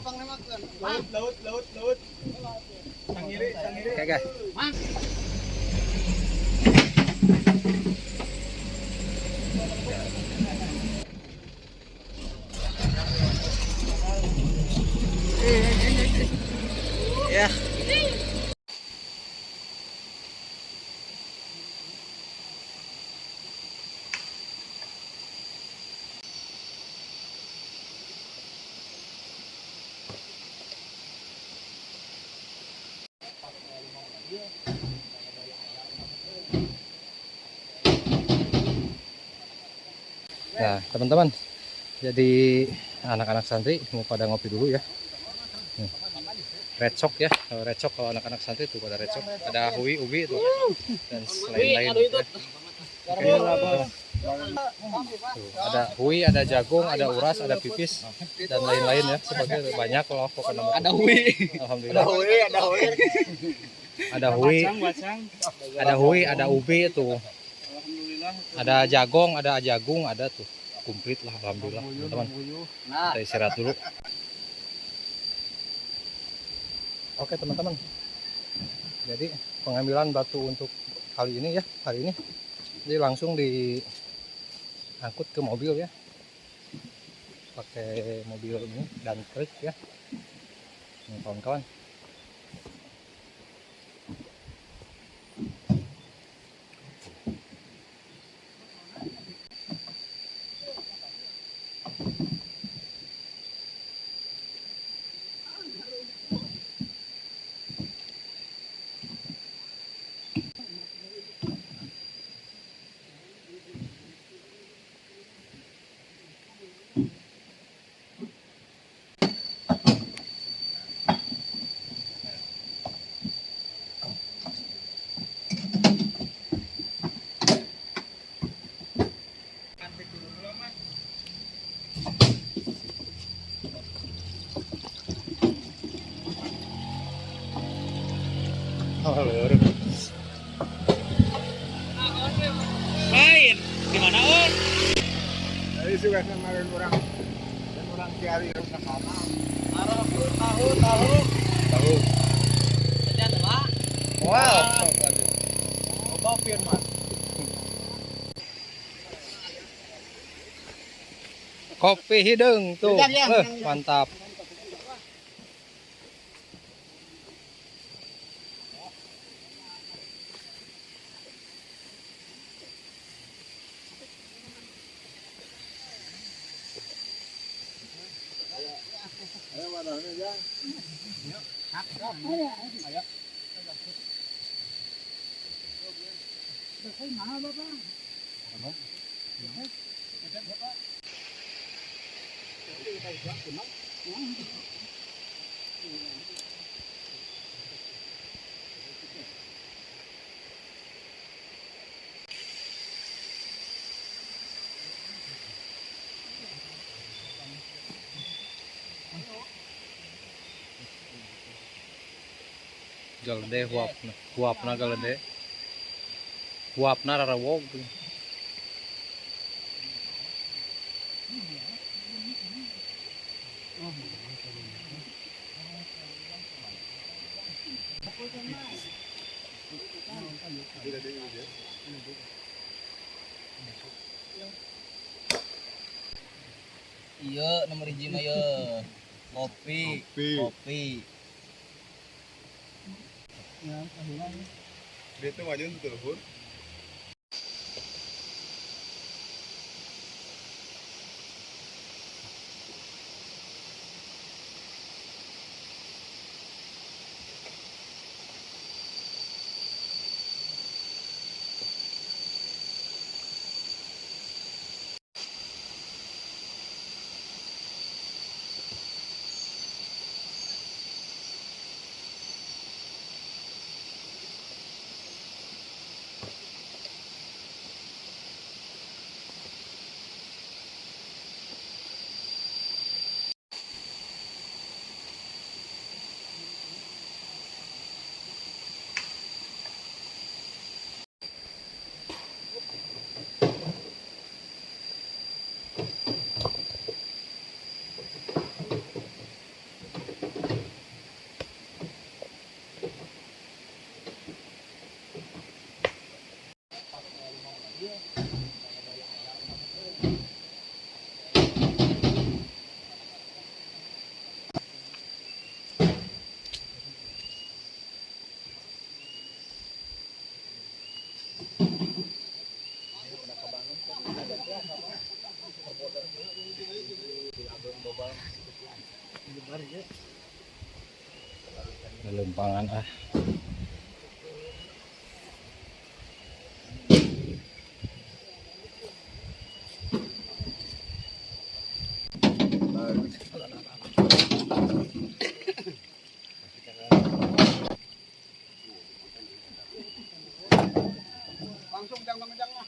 Laut. Sangiri. Oke guys. Ya. Nah, teman-teman, jadi anak-anak santri mau pada ngopi dulu ya. Recok ya, recok kalau anak-anak santri itu pada recok. Ada hui, ubi itu dan lain-lain. Ya. Ada hui, ada jagung, ada uras, ada pipis dan lain-lain ya. Sebagai banyak kalau pokoknya. Ada hui. Alhamdulillah. Ada hui, ada ubi itu. Ada jagung, ada tuh. Komplit lah, alhamdulillah teman-teman. Kita istirahat dulu. Oke teman-teman, jadi pengambilan batu untuk kali ini jadi langsung diangkut ke mobil ya, pakai mobil ini dan truk ya, kawan-kawan. Lain. Gimana, On? Tadi sudah kemarin orang cari rusak apa? Tahu. Ternyata, Pak. Wow. Coba firman. Kopi hidung tuh, mantap. Ayo wadahnya ya. Galede huapna galede. Huapna rarawog. Iya, nomor hiji mah ya. Kopi. Dia tuh maju tuh telepon. Lempangan ah. Langsung jangan lah.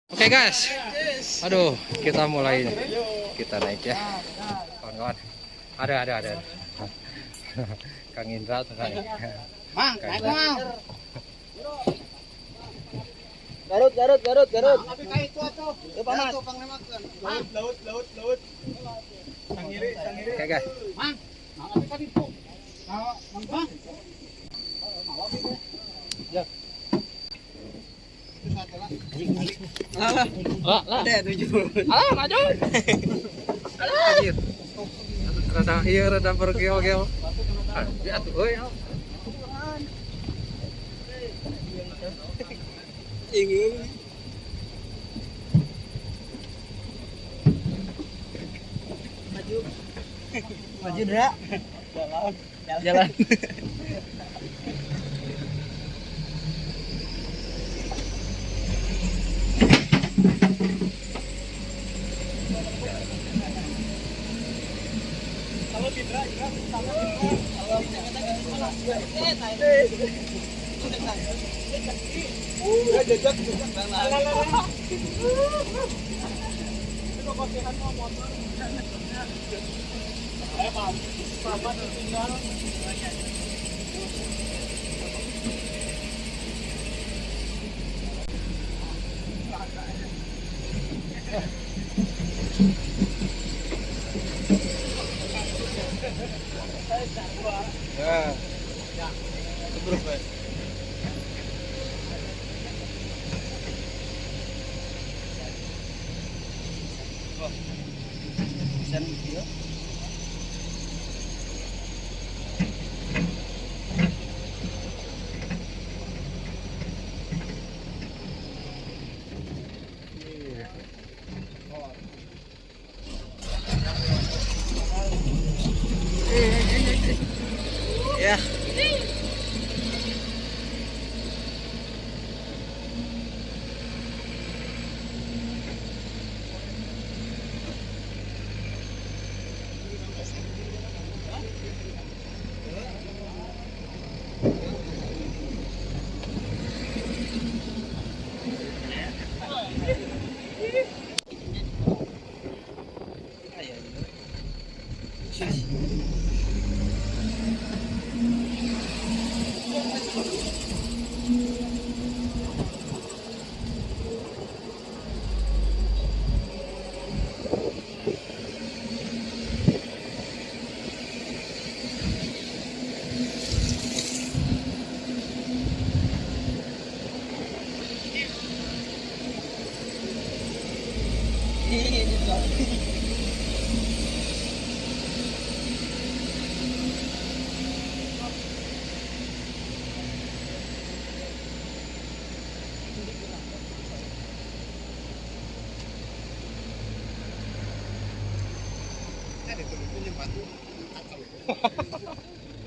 Oke guys, aduh kita mulai, kita naik ya kawan-kawan. Ada Kang Indra tuh kan. Mang, naik Mang. Garut. Tapi kayak itu atuh. Teu panas. Laut. Sangiri. Oke guys. Mang, tapi kan itu. Mang. Ya. Lah. Ada 7. Alah, maju. Anjir. Rada bergel-gel. Ya tuh euy. Ingin. Maju dah. Jalan. Kalau Fitra ya.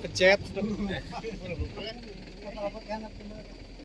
Pencet. Dapat ganap